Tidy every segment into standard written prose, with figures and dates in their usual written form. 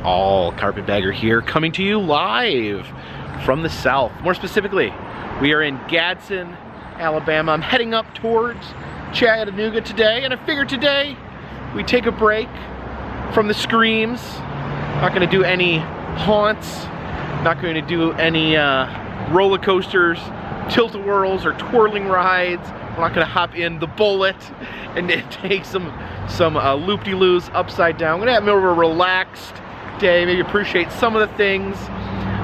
all. Carpetbagger here, coming to you live from the south. More specifically, we are in Gadsden, Alabama. I'm heading up towards Chattanooga today, and I figured today we take a break from the screams. Not going to do any haunts, not going to do any roller coasters, tilt-a-whirls, or twirling rides. We're not going to hop in the Bullet and take some loop-de-loos upside down. I'm going to have more of a relaxed day, maybe appreciate some of the things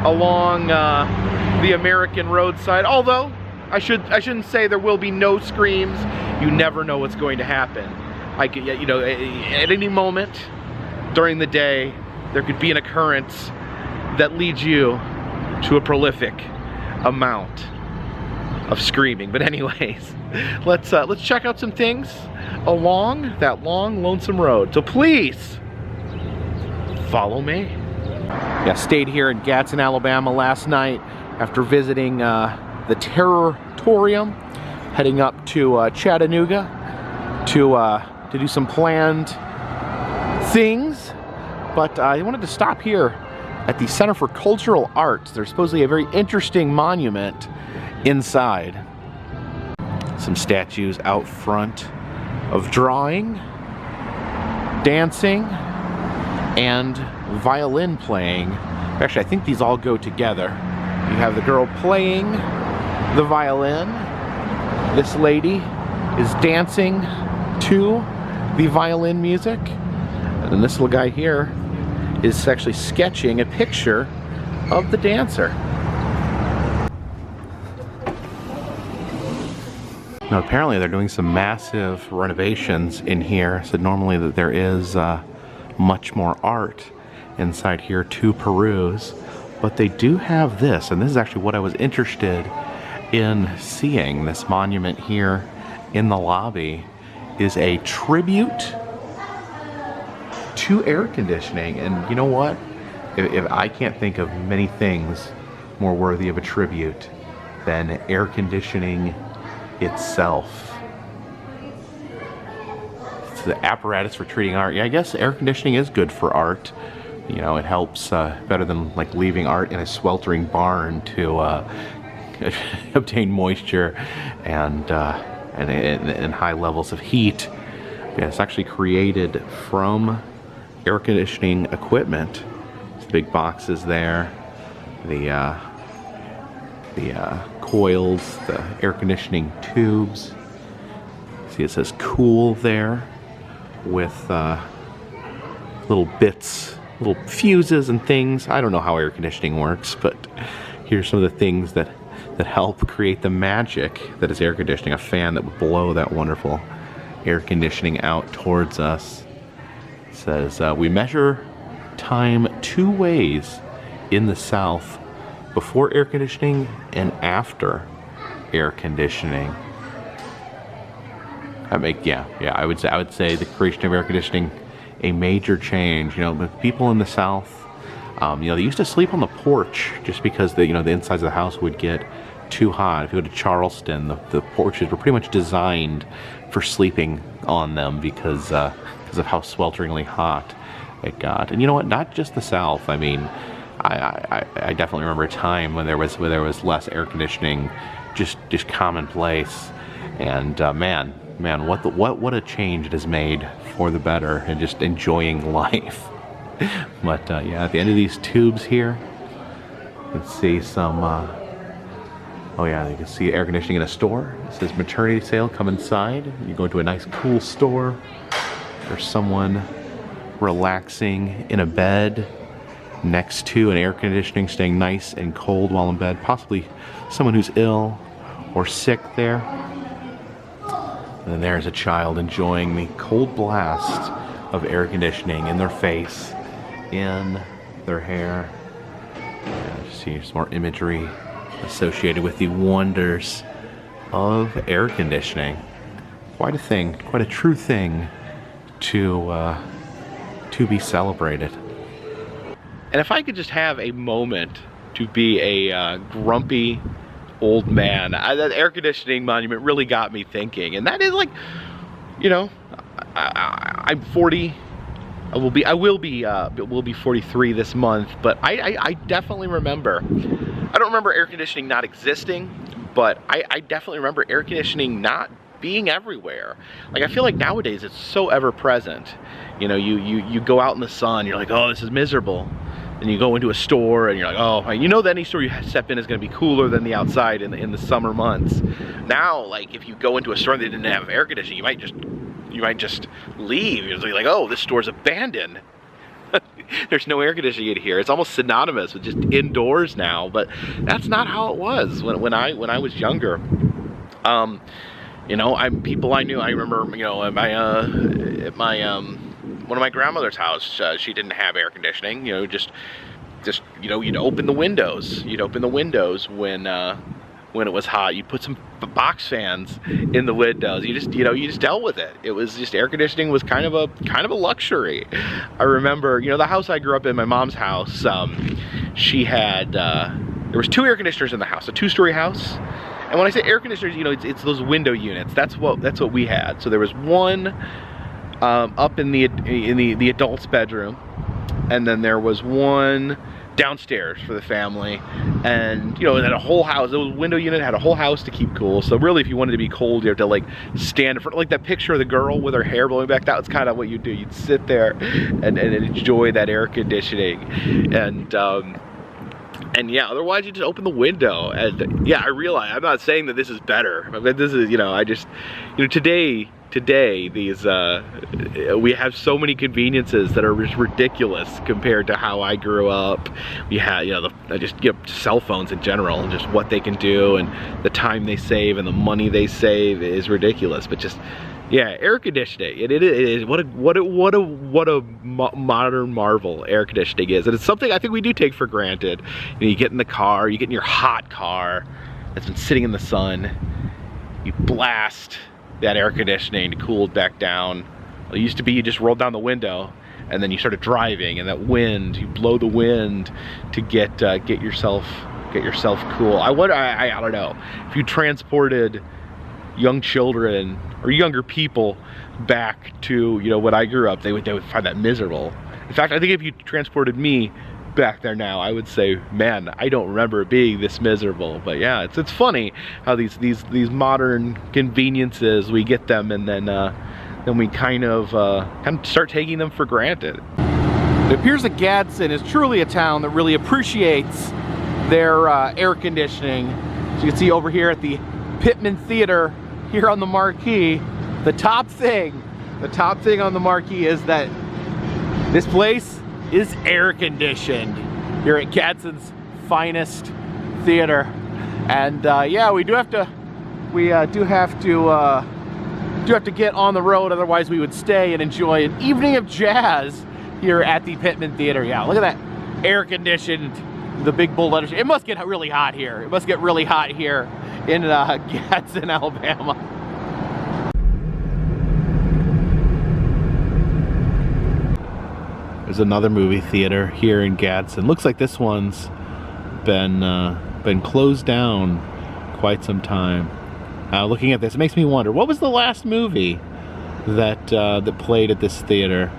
along the American roadside. Although I shouldn't say there will be no screams. You never know what's going to happen. I could, you know, at any moment during the day, there could be an occurrence that leads you to a prolific amount of screaming. But anyways, let's check out some things along that long, lonesome road. So please follow me. Yeah, stayed here in Gadsden, Alabama last night after visiting the Terroritorium, heading up to Chattanooga to do some planned things. But I wanted to stop here at the Center for Cultural Arts. There's supposedly a very interesting monument inside. Some statues out front of drawing, dancing, and violin playing. Actually, I think these all go together. You have the girl playing the violin. This lady is dancing to the violin music. And then this little guy here is actually sketching a picture of the dancer. Now apparently they're doing some massive renovations in here, so normally that there is much more art inside here to peruse, but they do have this, and this is actually what I was interested in seeing. This monument here in the lobby is a tribute to air conditioning. And you know what? If I can't think of many things more worthy of a tribute than air conditioning itself. It's the apparatus for treating art. Yeah, I guess air conditioning is good for art. You know, it helps better than like leaving art in a sweltering barn to obtain moisture and high levels of heat. Yeah, it's actually created from air conditioning equipment. The big boxes there, the coils, the air conditioning tubes. See, it says cool there with little bits, little fuses and things. I don't know how air conditioning works, but here's some of the things that help create the magic that is air conditioning. A fan that would blow that wonderful air conditioning out towards us. It says, we measure time 2 ways in the South: before air conditioning and after air conditioning. I would say the creation of air conditioning a major change. You know, people in the South, you know, they used to sleep on the porch just because the insides of the house would get too hot. If you go to Charleston, the porches were pretty much designed for sleeping on them because of how swelteringly hot it got. And you know what? Not just the South. I mean, I definitely remember a time when there was less air conditioning, just commonplace. And man, what a change it has made for the better, and just enjoying life. But yeah, at the end of these tubes here, you can see some. Oh yeah, you can see air conditioning in a store. It says maternity sale. Come inside. You go into a nice, cool store. There's someone relaxing in a bed next to an air conditioning, staying nice and cold while in bed. Possibly someone who's ill or sick there. And then there's a child enjoying the cold blast of air conditioning in their face, in their hair. Yeah, see some more imagery associated with the wonders of air conditioning. Quite a thing, quite a true thing to be celebrated. And if I could just have a moment to be a grumpy old man, that air conditioning monument really got me thinking. And that is like, you know, I'm 40, I will be 43 this month, but I definitely remember. I don't remember air conditioning not existing, but I definitely remember air conditioning not being everywhere. Like, I feel like nowadays it's so ever present. You know, you go out in the sun, you're like, oh, this is miserable. And you go into a store and you're like, oh, you know that any store you step in is going to be cooler than the outside in the summer months. Now, like, if you go into a store and they didn't have air conditioning, you might just leave. You're like, oh, this store's abandoned. There's no air conditioning in here. It's almost synonymous with just indoors now, but that's not how it was when I was younger. You know, people I knew. I remember, you know, at my one of my grandmother's house, she didn't have air conditioning. You know, just you know, you'd open the windows. You'd open the windows when it was hot. You'd put some box fans in the windows. You just dealt with it. It was just, air conditioning was kind of a luxury. I remember, you know, the house I grew up in, my mom's house, she had there was 2 air conditioners in the house, a 2-story house. And when I say air conditioners, you know, it's those window units. That's what we had. So there was one up in the adult's bedroom, and then there was one downstairs for the family. And, you know, it had a whole house. The window unit had a whole house to keep cool. So really, if you wanted to be cold, you have to like stand in front, like that picture of the girl with her hair blowing back. That was kind of what you do. You'd sit there and enjoy that air conditioning. And yeah, otherwise you just open the window. And yeah, I realize, I'm not saying that this is better. I mean, this is, you know, I just, you know, today these we have so many conveniences that are just ridiculous compared to how I grew up. We had, you know, just, you know, cell phones in general, and just what they can do and the time they save and the money they save is ridiculous. But just, yeah, air conditioning. It is what a modern marvel air conditioning is, and it's something I think we do take for granted. You know, you get in the car, you get in your hot car that's been sitting in the sun, you blast that air conditioning to cool it back down. It used to be you just rolled down the window and then you started driving, and that wind, you blow the wind to get yourself cool. I don't know, if you transported young children or younger people back to, you know, when I grew up, they would find that miserable. In fact, I think if you transported me back there now, I would say, man, I don't remember it being this miserable. But yeah, it's funny how these modern conveniences, we get them, and then we kind of start taking them for granted. It appears that Gadsden is truly a town that really appreciates their air conditioning. As you can see over here at the Pitman Theater, here on the marquee, the top thing on the marquee is that this place is air conditioned here at Gadsden's finest theater. And yeah, we do have to get on the road, otherwise we would stay and enjoy an evening of jazz here at the Pitman Theater. Yeah, look at that air conditioned, the big bold letters. It must get really hot here. It must get really hot here in Gadsden, Alabama. There's another movie theater here in Gadsden. Looks like this one's been closed down quite some time. Looking at this, it makes me wonder, what was the last movie that played at this theater?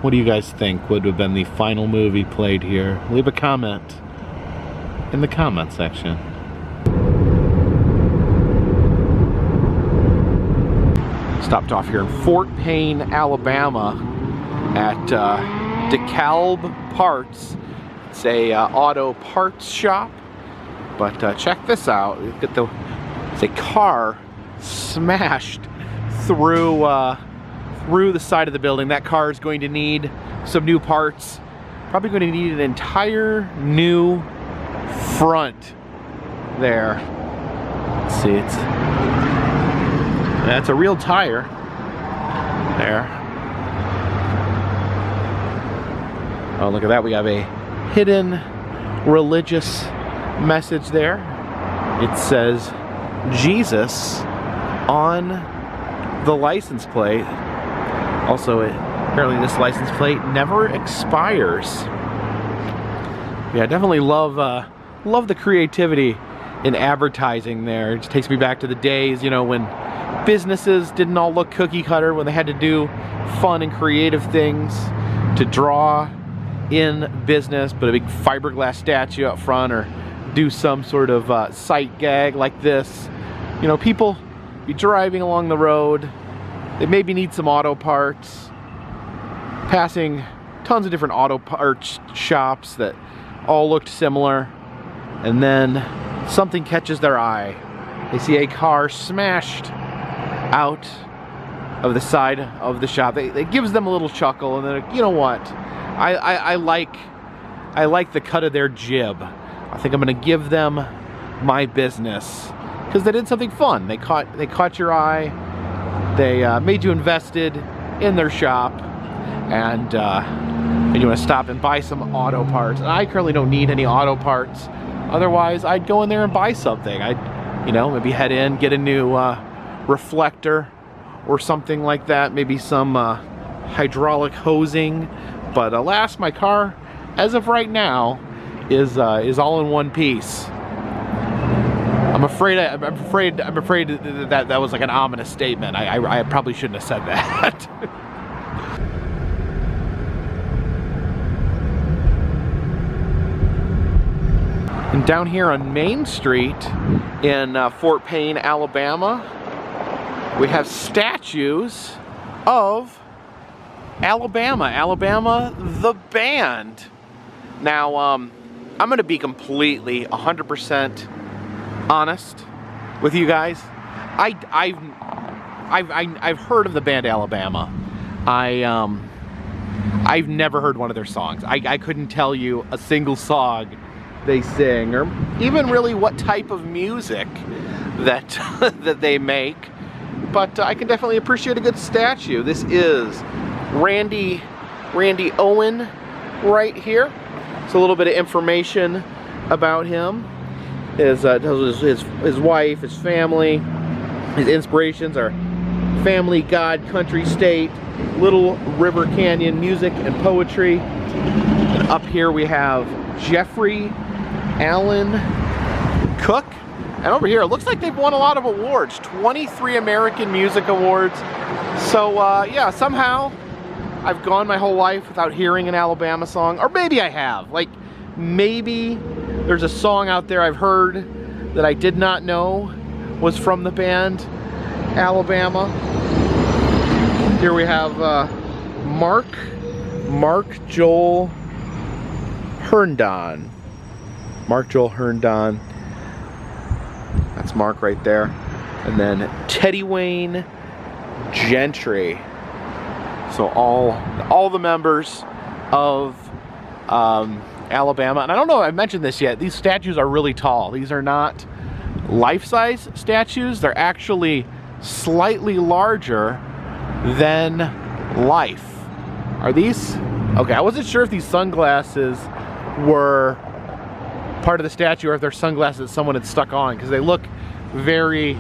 What do you guys think would have been the final movie played here? Leave a comment in the comment section. Stopped off here in Fort Payne, Alabama at Decalb Parts. It's a auto parts shop, but check this out. It's a car smashed through the side of the building. That car is going to need some new parts. Probably going to need an entire new front there. Let's see, that's a real tire there. Oh, look at that. We have a hidden religious message there. It says Jesus on the license plate. Also, apparently this license plate never expires. Yeah, I definitely love the creativity in advertising there. It just takes me back to the days, you know, when businesses didn't all look cookie cutter, when they had to do fun and creative things. to draw in business, but a big fiberglass statue up front, or do some sort of sight gag like this. You know, people be driving along the road, they maybe need some auto parts, passing tons of different auto parts shops that all looked similar, and then something catches their eye. They see a car smashed out of the side of the shop. It gives them a little chuckle, and then, you know what? I like the cut of their jib. I think I'm gonna give them my business because they did something fun. They caught your eye. They made you invested in their shop, and you want to stop and buy some auto parts. And I currently don't need any auto parts. Otherwise, I'd go in there and buy something. I'd, you know, maybe head in, get a new reflector or something like that. Maybe some hydraulic hosing. But alas, my car, as of right now, is all in one piece. I'm afraid that was like an ominous statement. I probably shouldn't have said that. And down here on Main Street in Fort Payne, Alabama, we have statues of Alabama the band. Now, I'm gonna be completely 100% honest with you guys. I've heard of the band Alabama. I've never heard one of their songs. I couldn't tell you a single song they sing, or even really what type of music that that they make. But I can definitely appreciate a good statue. This is Randy Owen right here. It's a little bit of information about him. His wife, his family, his inspirations are family, God, country, state, Little River Canyon, music and poetry. And up here we have Jeffrey Allen Cook. And over here, it looks like they've won a lot of awards. 23 American Music Awards. So yeah, somehow I've gone my whole life without hearing an Alabama song. Or maybe I have. Like, maybe there's a song out there I've heard that I did not know was from the band Alabama. Here we have Mark Joel Herndon. Mark Joel Herndon. That's Mark right there. And then Teddy Wayne Gentry. So all the members of Alabama. And I don't know if I mentioned this yet. These statues are really tall. These are not life-size statues. They're actually slightly larger than life. Are these? Okay, I wasn't sure if these sunglasses were part of the statue or if they're sunglasses someone had stuck on, because they look very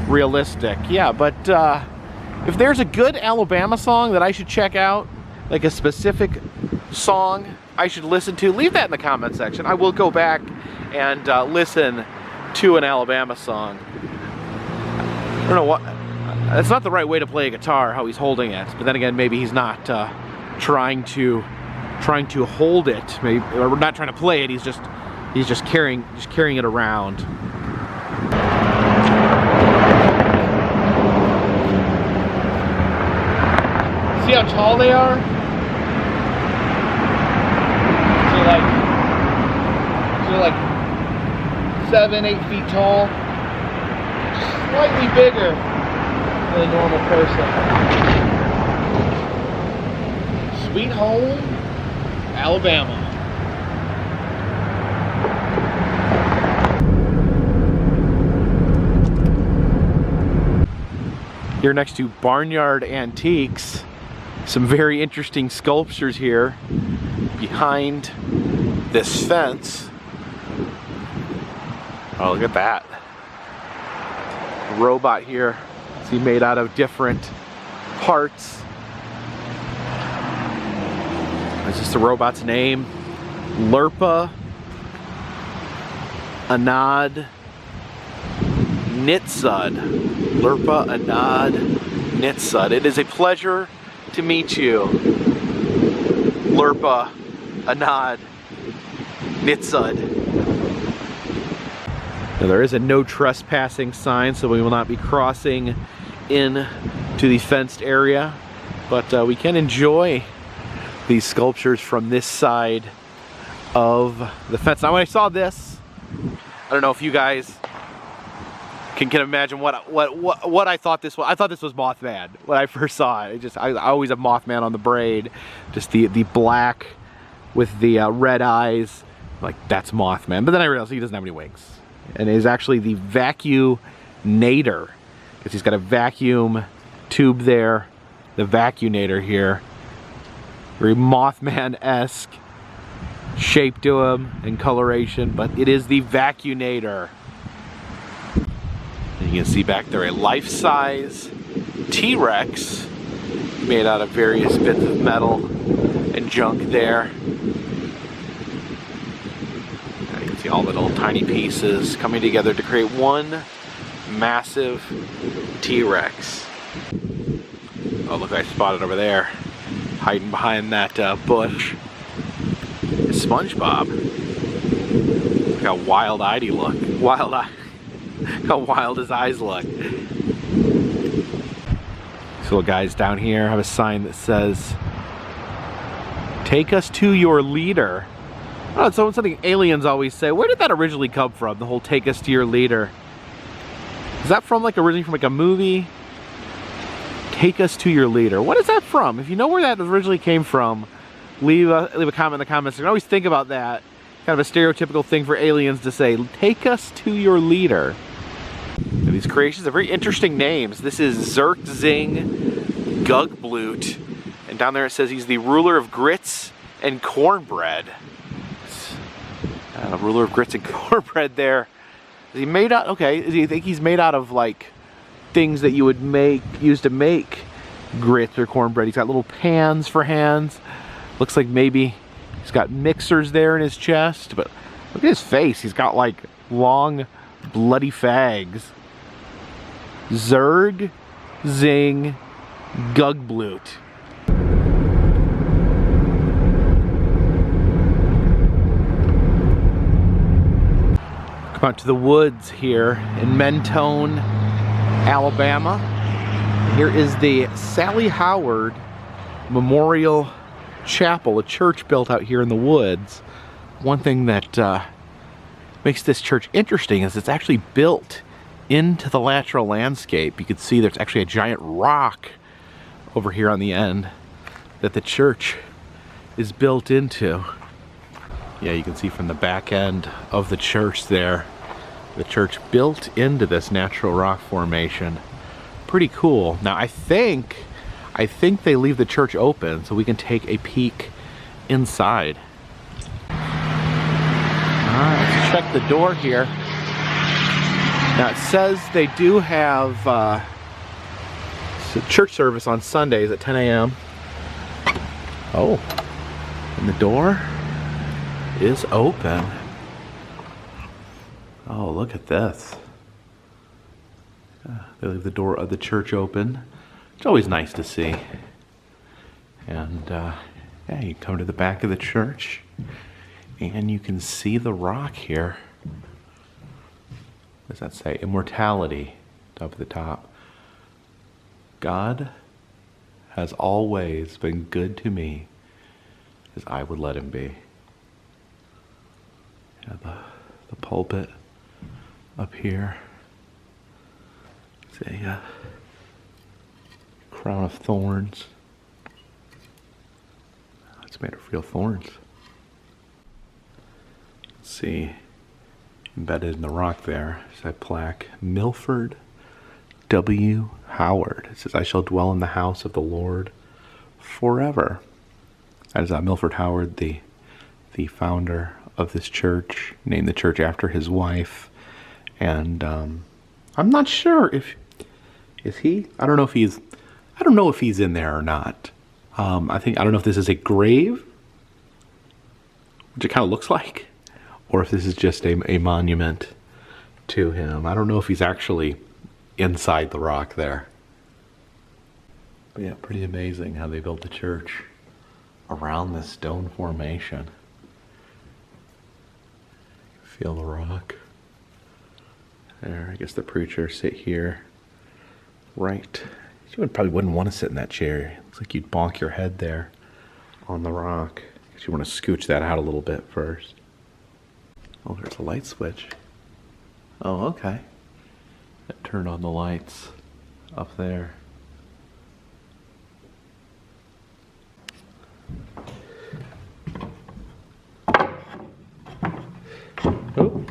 realistic. Yeah, but if there's a good Alabama song that I should check out, like a specific song I should listen to, leave that in the comment section. I will go back and listen to an Alabama song. I don't know what, that's not the right way to play a guitar, how he's holding it, but then again, maybe he's not trying to hold it, maybe, or not trying to play it, he's just carrying it around. See how tall they are? So like 7-8 feet tall. Slightly bigger than a normal person. Sweet home, Alabama. Here next to Barnyard Antiques, some very interesting sculptures here behind this fence. Oh, look at that. A robot here. It's made out of different parts. It's just the robot's name. Lurpa Anad Nitsud. Lurpa Anad Nitsud. It is a pleasure to meet you. Slurpa, Anad, Nitsud. Now there is a no trespassing sign, so we will not be crossing in to the fenced area, but we can enjoy these sculptures from this side of the fence. Now when I saw this, I don't know if you guys can imagine what I thought this was. I thought this was Mothman when I first saw it. I always have Mothman on the braid, just the black with the red eyes, like that's Mothman. But then I realized he doesn't have any wings, and it is actually the vacuumnator, because he's got a vacuum tube there, the vacuumnator here, very Mothman-esque shape to him and coloration, but it is the vacuumnator. And you can see back there a life-size T-Rex made out of various bits of metal and junk there. And you can see all the little tiny pieces coming together to create one massive T-Rex. Oh, look, I spotted over there, hiding behind that bush, is SpongeBob. Look how wild-eyed he look. Wild-eyed. How wild his eyes look. These little guys down here have a sign that says, "Take us to your leader." Oh, it's something aliens always say. Where did that originally come from? The whole "take us to your leader." Is that from originally from a movie? Take us to your leader. What is that from? If you know where that originally came from, leave a comment in the comments. You can always think about that. Kind of a stereotypical thing for aliens to say, "Take us to your leader." And these creations are very interesting names. This is Zerkzing Gugbloot. And down there it says he's the ruler of grits and cornbread. Ruler of grits and cornbread there. Is he made out, okay, do you think he's made out of things that you would use to make grits or cornbread? He's got little pans for hands. Looks like maybe he's got mixers there in his chest, but look at his face. He's got long bloody fags. Zerg Zing Gugbloot. Come out to the woods here in Mentone, Alabama. Here is the Sally Howard Memorial Chapel, a church built out here in the woods. One thing that makes this church interesting is it's actually built into the natural landscape. You can see there's actually a giant rock over here on the end that the church is built into. Yeah, you can see from the back end of the church there, the church built into this natural rock formation. Pretty cool. Now I think they leave the church open so we can take a peek inside. Alright, let's check the door here. Now it says they do have church service on Sundays at 10 a.m. Oh, and the door is open. Oh, look at this. They leave the door of the church open. It's always nice to see. And yeah, you come to the back of the church and you can see the rock here. What does that say? Immortality, up at the top. God has always been good to me as I would let him be. Yeah, the pulpit up here. It's a crown of thorns. It's made of real thorns. Let's see, embedded in the rock there is that plaque, Milford W. Howard. It says, "I shall dwell in the house of the Lord forever." That is Milford Howard, the founder of this church, named the church after his wife. And I'm not sure if he. I don't know if he's in there or not. I don't know if this is a grave, which it kind of looks like, or if this is just a monument to him. I don't know if he's actually inside the rock there. But yeah, pretty amazing how they built the church around this stone formation. Feel the rock. There, I guess the preacher sit here. Right. You probably wouldn't want to sit in that chair. Looks like you'd bonk your head there on the rock. Because you want to scooch that out a little bit first. Oh, there's a light switch. Oh, okay. That turned on the lights up there. Oh.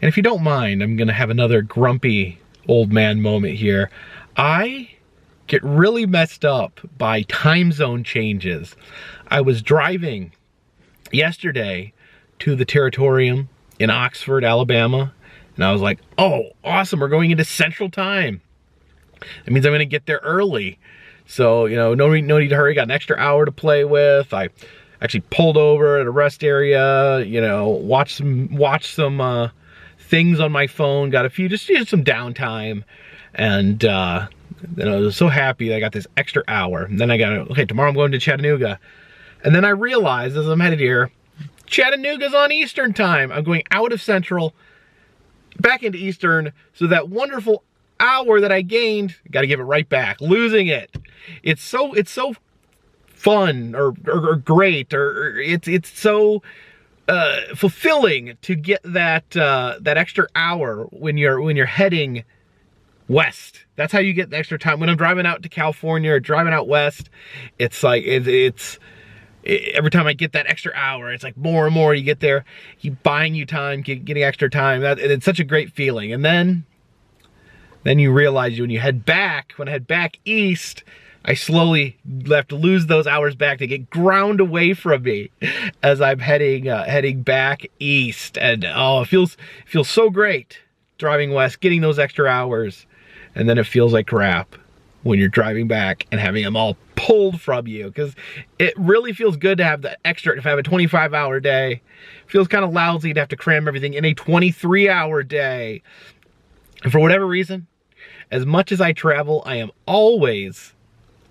And if you don't mind, I'm gonna have another grumpy old man moment here. I get really messed up by time zone changes. I was driving yesterday to the Territorium in Oxford, Alabama, and I was like, oh, awesome, we're going into Central Time. That means I'm gonna get there early. So, you know, no need to hurry, got an extra hour to play with. I actually pulled over at a rest area, you know, watched some things on my phone, got a few, just some downtime, and I was so happy that I got this extra hour. And then I got, okay, tomorrow I'm going to Chattanooga. And then I realized as I'm headed here, Chattanooga's on Eastern Time. I'm going out of Central, back into Eastern, so that wonderful hour that I gained, got to give it right back, losing it. It's so fun or great, or it's so fulfilling to get that extra hour when you're heading west. That's how you get the extra time. When I'm driving out to California or driving out west, it's like every time I get that extra hour, it's like more and more you get there, keep buying you time, getting extra time. It's such a great feeling. And then you realize when I head back east, I slowly have to lose those hours back to get ground away from me as I'm heading back east. And oh, it feels so great driving west, getting those extra hours, and then it feels like crap when you're driving back and having them all pulled from you, because it really feels good to have the extra. If I have a 25-hour day, it feels kind of lousy to have to cram everything in a 23-hour day. And for whatever reason, as much as I travel, I am always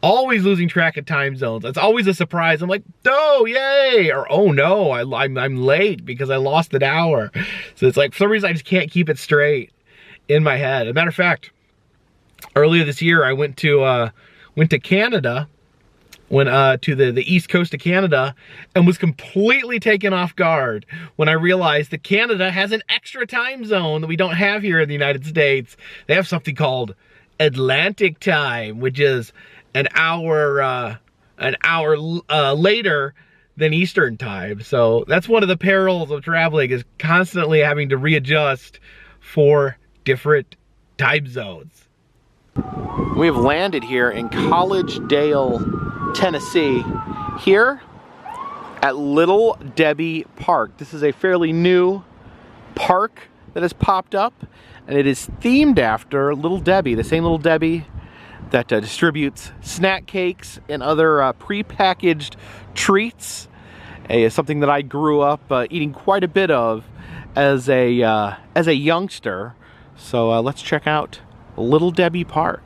losing track of time zones. It's always a surprise. I'm like, oh, yay, or oh no, I'm late because I lost an hour. So it's like, for some reason, I just can't keep it straight in my head. As a matter of fact, earlier this year, I went to Canada, to the east coast of Canada, and was completely taken off guard when I realized that Canada has an extra time zone that we don't have here in the United States. They have something called Atlantic time, which is an hour later than Eastern time. So that's one of the perils of traveling, is constantly having to readjust for different time zones. We have landed here in College Dale, Tennessee, here at Little Debbie Park. This is a fairly new park that has popped up, and it is themed after Little Debbie, the same Little Debbie that distributes snack cakes and other pre-packaged treats. Something that I grew up eating quite a bit of as a youngster. So let's check out Little Debbie Park.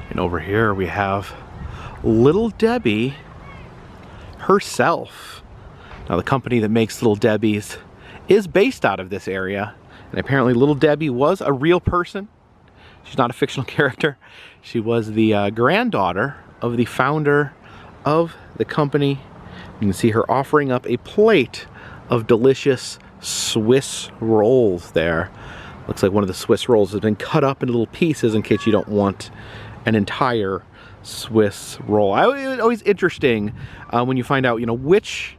And over here we have Little Debbie herself. Now the company that makes Little Debbie's is based out of this area, and apparently Little Debbie was a real person. She's not a fictional character. She was the granddaughter of the founder of the company. You can see her offering up a plate of delicious Swiss rolls there. Looks like one of the Swiss rolls has been cut up into little pieces in case you don't want an entire Swiss roll. It's always interesting when you find out, you know, which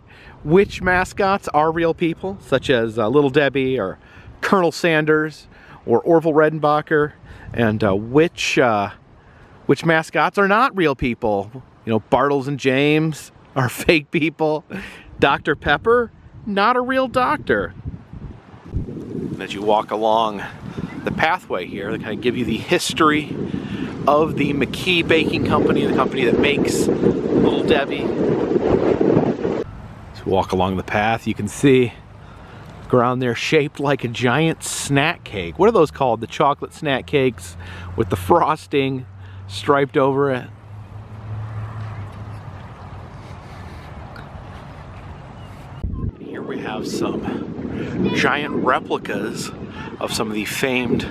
mascots are real people, such as Little Debbie or Colonel Sanders, or Orville Redenbacher, and which mascots are not real people. You know, Bartles and James are fake people. Dr. Pepper, not a real doctor. And as you walk along the pathway here, they kind of give you the history of the McKee Baking Company, the company that makes Little Debbie. As you walk along the path, you can see the ground there shaped like a giant snack cake. What are those called? The chocolate snack cakes with the frosting striped over it. Here we have some giant replicas of some of the famed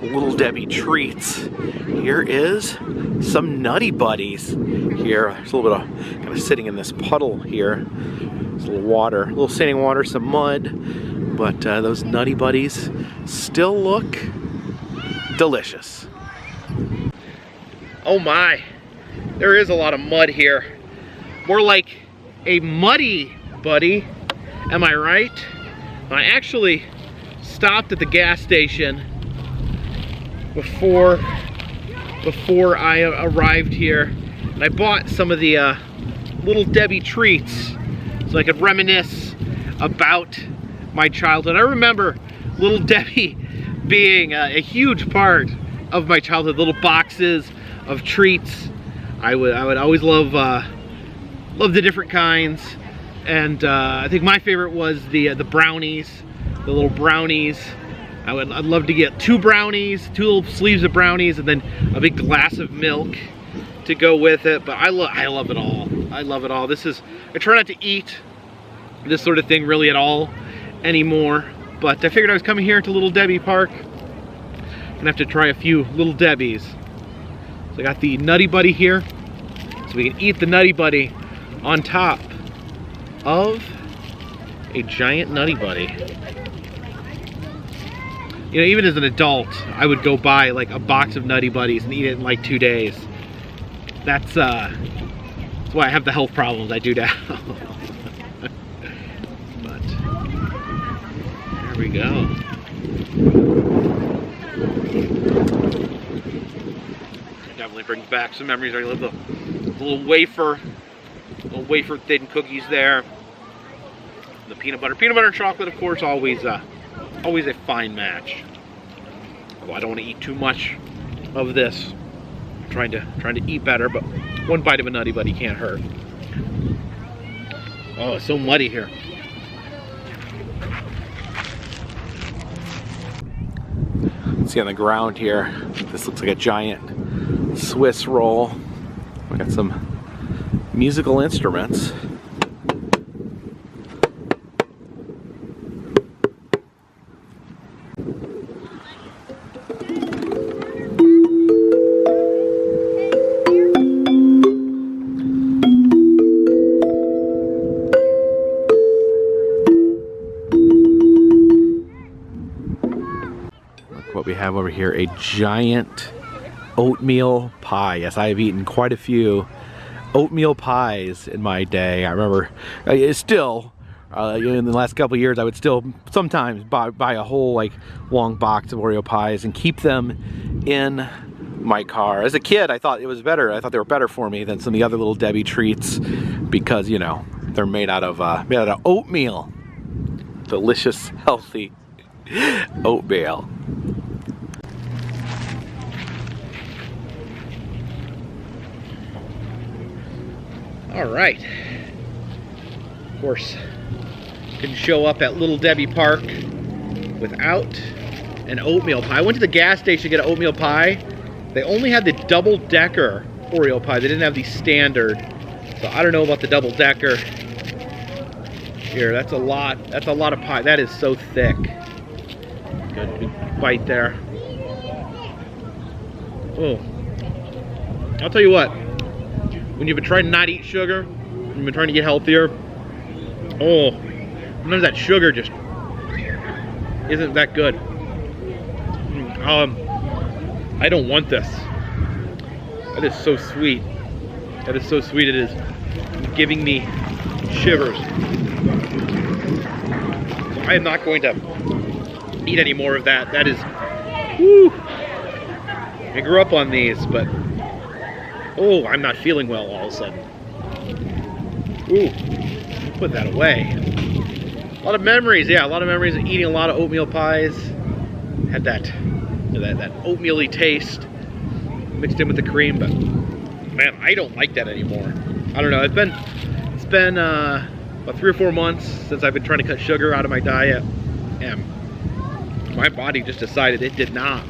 Little Debbie treats. Here is some Nutty Buddies. Here, there's a little bit of kind of sitting in this puddle here. There's a little water, a little standing water, some mud, but those Nutty Buddies still look delicious. Oh my, there is a lot of mud here. More like a muddy buddy, am I right? I actually stopped at the gas station before I arrived here, and I bought some of the Little Debbie treats so I could reminisce about my childhood. I remember Little Debbie being a huge part of my childhood. Little boxes of treats. I would always love the different kinds, and I think my favorite was the Brownies, the little Brownies. I'd love to get 2 brownies, 2 little sleeves of brownies, and then a big glass of milk to go with it. But I love it all. I love it all. I try not to eat this sort of thing really at all anymore, but I figured I was coming here to Little Debbie Park. Gonna have to try a few Little Debbies. So I got the Nutty Buddy here, so we can eat the Nutty Buddy on top of a giant Nutty Buddy. You know, even as an adult, I would go buy like a box of Nutty Buddies and eat it in like 2 days. That's why I have the health problems I do now. But there we go. Definitely brings back some memories. I love the little wafer thin cookies there. The peanut butter and chocolate, of course, always a fine match. Although I don't want to eat too much of this. I'm trying to eat better, but 1 bite of a Nutty Buddy can't hurt. Oh, it's so muddy here. See on the ground here, this looks like a giant Swiss roll. We got some musical instruments. What we have over here, a giant oatmeal pie. Yes, I have eaten quite a few oatmeal pies in my day. I remember still in the last couple of years, I would still sometimes buy a whole like long box of Oreo pies and keep them in my car. As a kid, I thought it was better. I thought they were better for me than some of the other Little Debbie treats because, you know, they're made out of oatmeal. Delicious, healthy oatmeal. All right. Of course, couldn't show up at Little Debbie Park without an oatmeal pie. I went to the gas station to get an oatmeal pie. They only had the double-decker Oreo pie. They didn't have the standard. So I don't know about the double-decker. Here, that's a lot of pie. That is so thick. Good big bite there. Oh. I'll tell you what. When you've been trying to not eat sugar, when you've been trying to get healthier, oh, sometimes that sugar just isn't that good. I don't want this. That is so sweet. That is so sweet. It is giving me shivers. So I am not going to eat any more of that. That is Woo. I grew up on these, but oh, I'm not feeling well all of a sudden. Ooh, put that away. A lot of memories, yeah, a lot of memories of eating a lot of oatmeal pies. Had that oatmeal-y taste mixed in with the cream, but man, I don't like that anymore. I don't know. It's been about 3 or 4 months since I've been trying to cut sugar out of my diet, and my body just decided it did not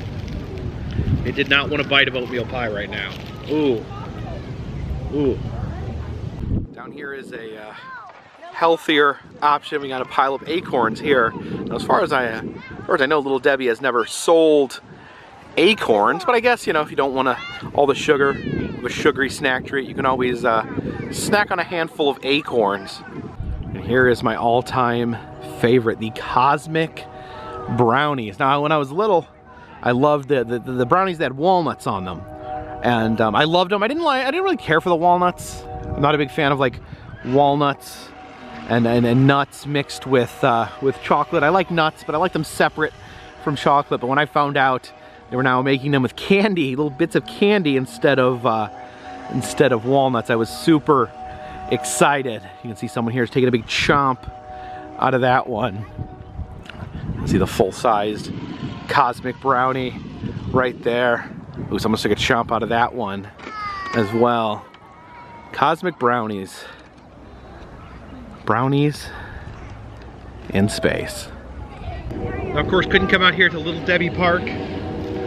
want a bite of oatmeal pie right now. Ooh, ooh. Down here is a healthier option. We got a pile of acorns here. Now, as far as I know, Little Debbie has never sold acorns, but I guess, you know, if you don't want all the sugar of a sugary snack treat, you can always snack on a handful of acorns. And here is my all-time favorite, the Cosmic Brownies. Now, when I was little, I loved the brownies that had walnuts on them, and I loved them. I didn't really care for the walnuts. I'm not a big fan of like walnuts and nuts mixed with chocolate. I like nuts, but I like them separate from chocolate. But when I found out they were now making them with candy, little bits of candy instead of walnuts, I was super excited. You can see someone here is taking a big chomp out of that one. You see the full-sized Cosmic Brownie right there. Ooh, someone took a chomp out of that one as well. Cosmic Brownies. Brownies in space. Now, of course, couldn't come out here to Little Debbie Park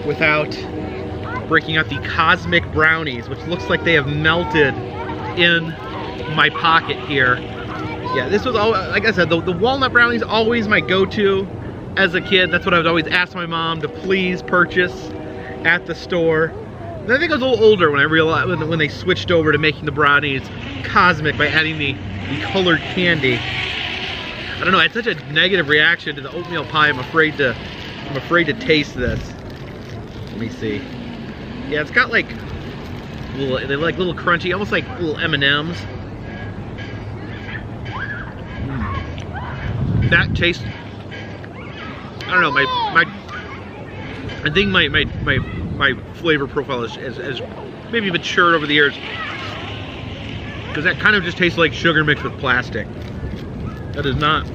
without breaking out the Cosmic Brownies, which looks like they have melted in my pocket here. Yeah, this was all, like I said, the walnut brownies always my go-to as a kid. That's what I would always ask my mom to please purchase at the store. And I think I was a little older when I realized when they switched over to making the brownies cosmic by adding the colored candy. I don't know, I had such a negative reaction to the oatmeal pie. I'm afraid to taste this. Let me see. Yeah, it's got like they're like little crunchy, almost like little M&Ms. That tastes, I don't know, I think my flavor profile is maybe matured over the years, because that kind of just tastes like sugar mixed with plastic. That is not,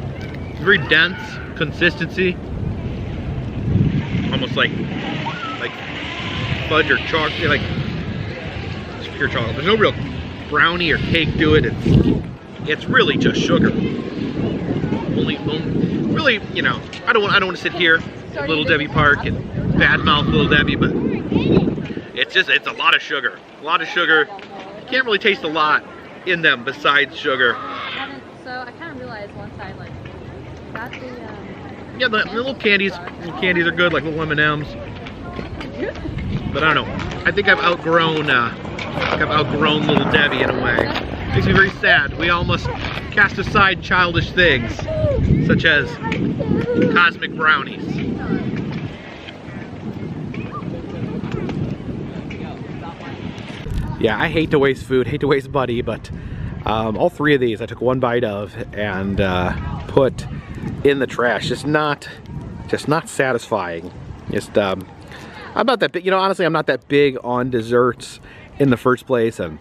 very dense consistency, almost like fudge or chocolate, like it's pure chocolate. There's no real brownie or cake to it. It's really just sugar. Really, you know, I don't want to sit here at Little Debbie Park and badmouth Little Debbie, but it's a lot of sugar. A lot of sugar. You can't really taste a lot in them besides sugar. So I kind of realized once I like got the yeah, the little candies are good, like little M&Ms. But I don't know. I think I've outgrown Little Debbie in a way. Makes me very sad. We almost cast aside childish things, such as Cosmic Brownies. Yeah, I hate to waste food, hate to waste money, but all 3 of these I took 1 bite of and put in the trash. Just not satisfying. I'm not that big, you know, honestly, I'm not that big on desserts in the first place, and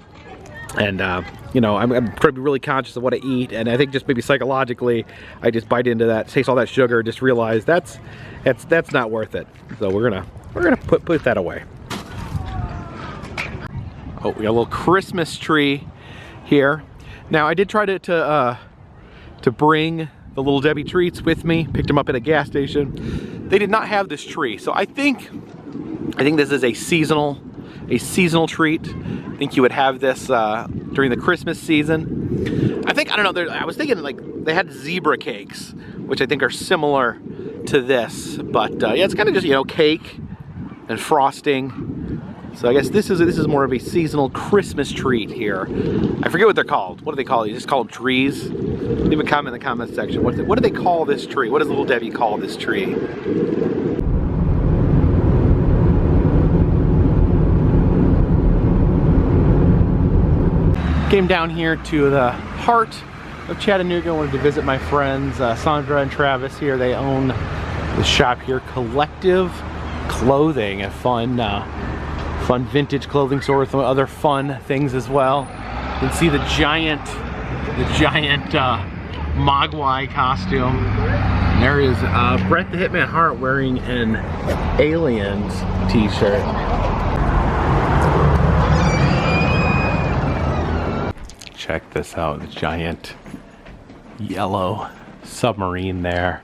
you know, I'm trying to be really conscious of what I eat, and I think just maybe psychologically, I just bite into that, taste all that sugar, just realize that's not worth it. So we're gonna put that away. Oh, we got a little Christmas tree here. Now, I did try to bring the Little Debbie treats with me. Picked them up at a gas station. They did not have this tree, so I think this is a seasonal treat. I think you would have this during the Christmas season. I don't know, I was thinking like they had zebra cakes, which I think are similar to this, but yeah, it's kind of just, you know, cake and frosting. So I guess this is more of a seasonal Christmas treat here. I forget what they're called. What do they call it? You just call them trees? Leave a comment in the comment section. What do they call this tree? What does Little Debbie call this tree? Came down here to the heart of Chattanooga. Wanted to visit my friends Sandra and Travis here. They own the shop here, Collective clothing, a fun vintage clothing store with other fun things as well. You can see the giant Mogwai costume. And there is Bret the Hitman Hart wearing an Aliens t-shirt. Check this out, the giant yellow submarine there.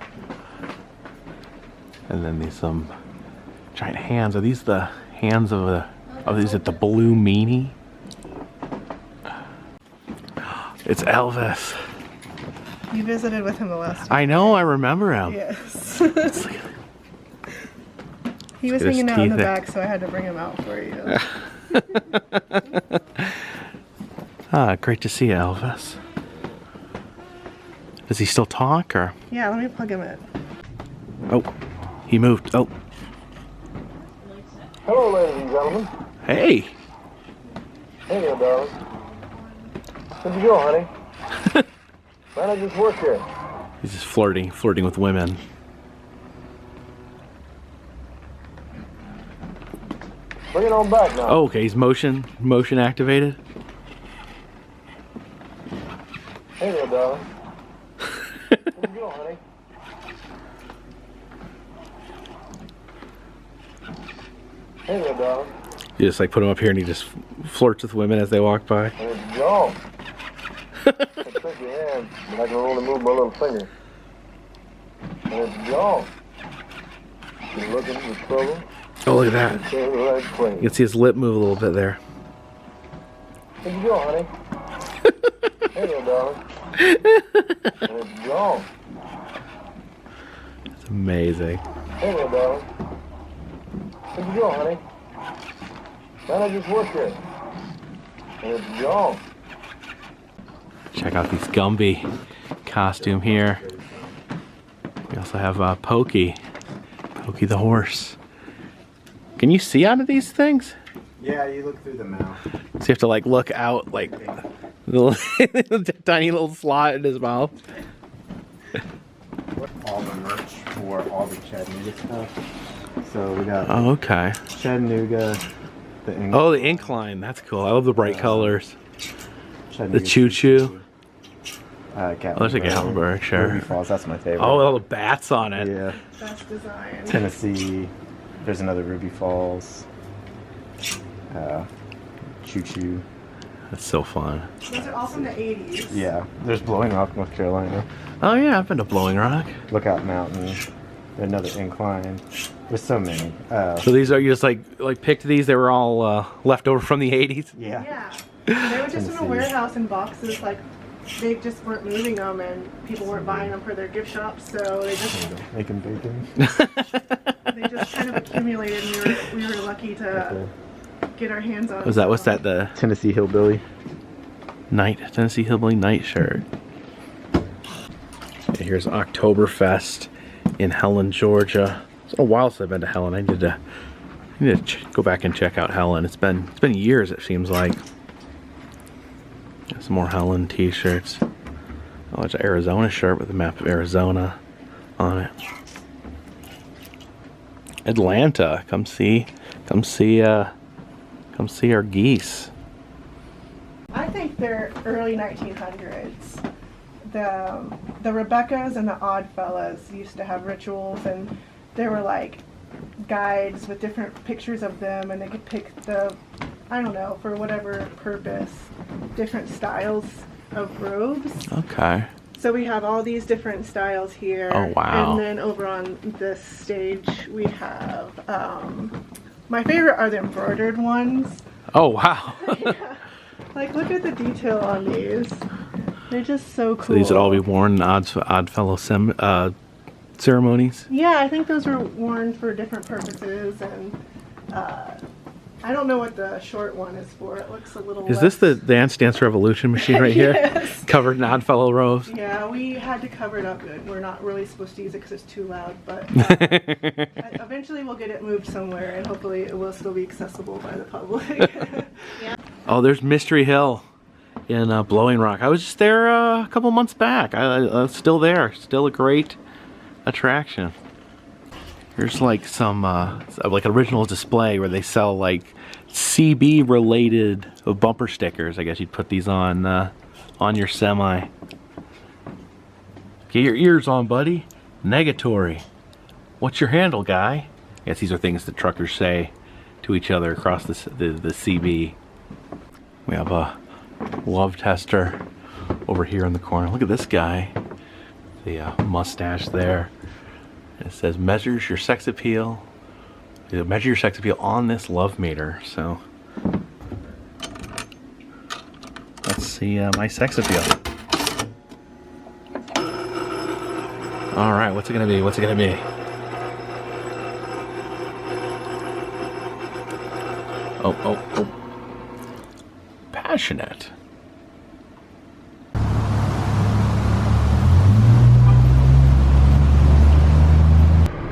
And then these giant hands. Are these the hands of is it the Blue Meanie? It's Elvis. You visited with him the last time. I know, I remember him. Yes. He was hanging out in the back, so I had to bring him out for you. Great to see you, Elvis. Does he still talk, or? Yeah, let me plug him in. Oh, he moved. Oh. Hello, ladies and gentlemen. Hey. Hey there, darling. Where'd you go, honey? Man, I just work here. He's just flirting with women. Bring it on back now. Oh, okay, he's motion activated. Hey there, darling. Where'd you go, honey? Hey there, darling. You just like put him up here and he just flirts with women as they walk by. Where'd you go? I shake your hand, but I can only move my little finger. Where'd you go? You looking for trouble? Oh, look at that. You say the right place. You can see his lip move a little bit there. Where'd you go, honey? Hey there, darling. Where'd you go? It's amazing. Hey there, darling. Where'd you go, honey? Man, I just work here. Where'd you go? Check out these Gumby costume here. We also have Pokey the horse. Can you see out of these things? Yeah, you look through the mouth. So you have to like look out like little tiny little slot in his mouth. All the merch for all the Chattanooga stuff. So we got Oh, okay. Chattanooga, the Oh, the incline. That's cool. I love the bright colors. Chattanooga The choo-choo. Oh, there's a Gatlinburg, Gatlinburg, sure. Ruby Falls, that's my favorite. Oh, with all the bats on it. Yeah. Best design. Tennessee. There's another Ruby Falls. Choo Choo. That's so fun. Those are all from the 80s. Yeah. There's Blowing Rock, North Carolina. Oh yeah, I've been to Blowing Rock. Lookout Mountain. Another incline. There's so many. So these are, you just like picked these, they were all left over from the 80s? Yeah. Yeah. They were just in a warehouse in boxes, like they just weren't moving them and people weren't buying them for their gift shops, so they just Making bacon. they just kind of accumulated and we were lucky to get our hands on What's that, the Tennessee Hillbilly. Tennessee Hillbilly night shirt? Okay, here's Oktoberfest in Helen, Georgia. It's been a while since I've been to Helen. I need to go back and check out Helen. It's been years, it seems like. Some more Helen t-shirts. Oh, it's an Arizona shirt with a map of Arizona on it. Atlanta, come see our geese. I think they're early 1900s. The Rebeccas and the Oddfellas used to have rituals, and there were like guides with different pictures of them, and they could pick I don't know, for whatever purpose, different styles of robes. Okay. So we have all these different styles here. Oh, wow. And then over on this stage we have, my favorite are the embroidered ones. Oh, wow. Yeah. Like, look at the detail on these. They're just so cool. So these would all be worn in Oddfellow ceremonies? Yeah, I think those were worn for different purposes, and I don't know what the short one is for. It looks a little Is this the Dance Dance Revolution machine right here? Yes. Covered in Oddfellow robes? Yeah, we had to cover it up good. We're not really supposed to use it because it's too loud, but eventually we'll get it moved somewhere, and hopefully it will still be accessible by the public. Yeah. Oh, there's Mystery Hill in Blowing Rock. I was just there a couple months back. I was still there. Still a great attraction. Here's like some like original display where they sell like CB related bumper stickers. I guess you'd put these on your semi. Get your ears on, buddy. Negatory. What's your handle, guy? I guess these are things that truckers say to each other across the CB. We have a love tester over here in the corner. Look at this guy. The mustache there. It says measures your sex appeal. Measure your sex appeal on this love meter. So let's see my sex appeal. All right, what's it gonna be? What's it gonna be? Oh. Passionate.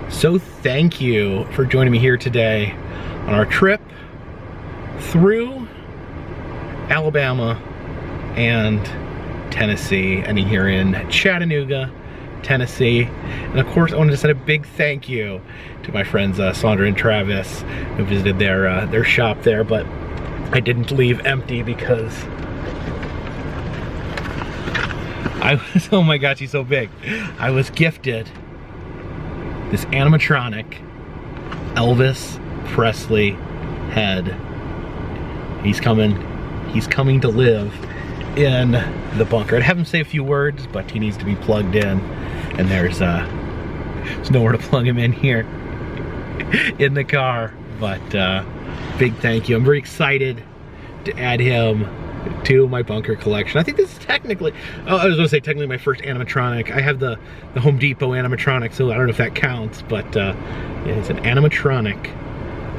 So thank you for joining me here today on our trip through Alabama and Tennessee, and here in Chattanooga, Tennessee. And of course, I wanted to send a big thank you to my friends Sandra and Travis who visited their shop there, but I didn't leave empty because I was, oh my gosh, he's so big. I was gifted this animatronic Elvis Presley head. He's coming to live in the bunker. I'd have him say a few words, but he needs to be plugged in, and there's nowhere to plug him in here in the car. But big thank you. I'm very excited to add him to my bunker collection. I think this is technically, I was gonna say technically my first animatronic. I have the Home Depot animatronic, so I don't know if that counts, but yeah, it's an animatronic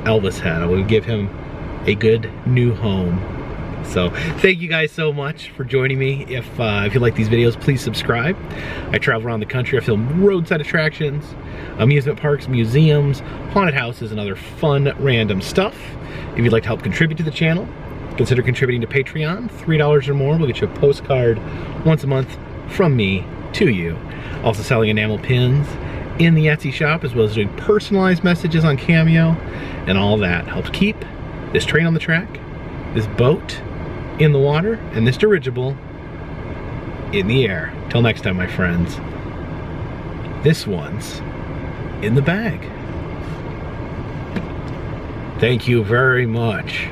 Elvis head. I will give him a good new home. So thank you guys so much for joining me. If you like these videos, please subscribe. I travel around the country. I film roadside attractions, amusement parks, museums, haunted houses, and other fun random stuff. If you'd like to help contribute to the channel, consider contributing to Patreon. $3 or more will get you a postcard once a month from me to you. Also selling enamel pins in the Etsy shop, as well as doing personalized messages on Cameo, and all that helps keep this train on the track, this boat in the water, and this dirigible in the air. Till next time, my friends, this one's in the bag. Thank you very much.